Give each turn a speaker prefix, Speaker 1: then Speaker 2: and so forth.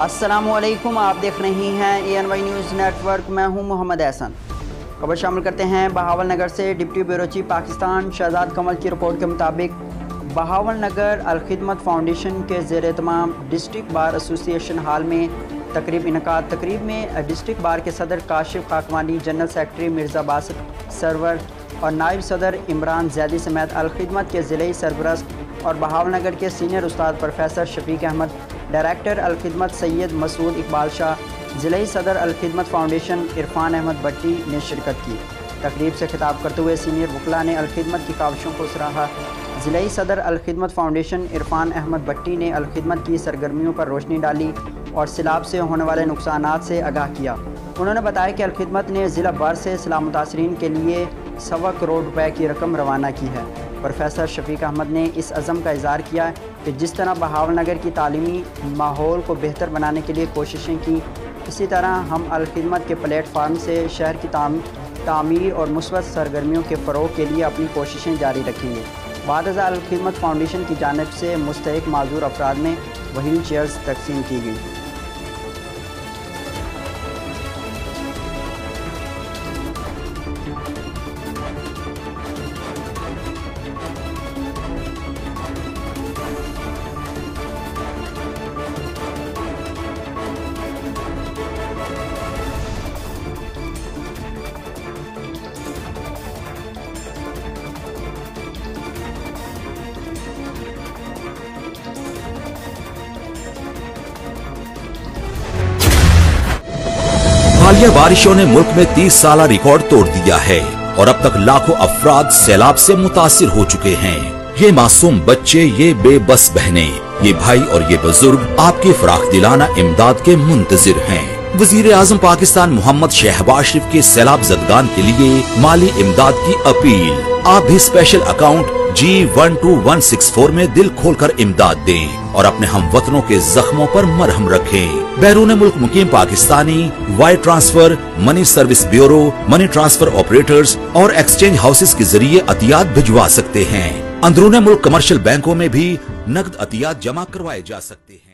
Speaker 1: अस्सलामुअलैकुम, आप देख रही हैं ANY न्यूज़ नेटवर्क। मैं हूं मोहम्मद एहसन। खबर शामिल करते हैं बहावल नगर से। Deputy bureau chief Pakistan Shahzad Kamal की रिपोर्ट के मुताबिक बहावल नगर अलखिदमत फाउंडेशन के ज़ेर तमाम डिस्ट्रिक्ट बार एसोसिएशन हॉल में तकरीब में डिस्ट्रिक्ट बार के सदर काशिफ खाकवानी, जनरल सेक्रेटरी मिर्ज़ा बासित सरवर और नायब सदर इमरान जैदी समेत अलखिदमत के ज़िले सरबरस्त और बहावल नगर के सीनियर उस्ताद प्रोफेसर शफीक अहमद, डायरेक्टर अलखिदमत सैयद मसूद इकबाल शाह, ज़िले सदर अलखिदमत फाउंडेशन इरफान अहमद भट्टी ने शिरकत की। तकरीब से खिताब करते हुए सीनियर वकला ने अलखिदमत की काविशों को सराहा। ज़िले सदर अलखिदमत फाउंडेशन इरफान अहमद भट्टी ने अलखिदमत की सरगर्मियों पर रोशनी डाली और सैलाब से होने वाले नुकसानात से आगाह किया। उन्होंने बताया कि अलखिदमत ने ज़िला भर से सैलाब मुतासरीन के लिए 1.25 करोड़ रुपए की रकम रवाना की है। प्रोफेसर शफीक अहमद ने इस अज़म का इज़हार किया कि जिस तरह बहावल नगर की तालीमी माहौल को बेहतर बनाने के लिए कोशिशें की, इसी तरह हम अलखिदमत के प्लेटफार्म से शहर की तामीर और मुस्बत सरगर्मियों के फ़रोग़ के लिए अपनी कोशिशें जारी रखेंगे। बाद अलखिदमत फाउंडेशन की जानिब से मुस्तहिक माजूर अफराद में व्हील चेयर्स तकसीम की गई।
Speaker 2: हालिया बारिशों ने मुल्क में 30 साल रिकॉर्ड तोड़ दिया है और अब तक लाखों अफराद सैलाब से मुतासिर हो चुके हैं। ये मासूम बच्चे, ये बेबस बहनें, ये भाई और ये बुजुर्ग आपकी फराख दिलाना इमदाद के मुंतजिर हैं। वजीर आजम पाकिस्तान मोहम्मद शहबाज शरीफ के सैलाब जदगान के लिए माली इमदाद की अपील। आप भी स्पेशल अकाउंट G12164 में दिल खोलकर इमदाद दें और अपने हमवतनों के जख्मों पर मरहम रखें। बैरून मुल्क मुकीम Pakistani wire transfer, money service bureau, money transfer operators और एक्सचेंज हाउसेस के जरिए अतियात भिजवा सकते हैं। अंदरूनी मुल्क कमर्शियल बैंकों में भी नकद अतियात जमा करवाए जा सकते हैं।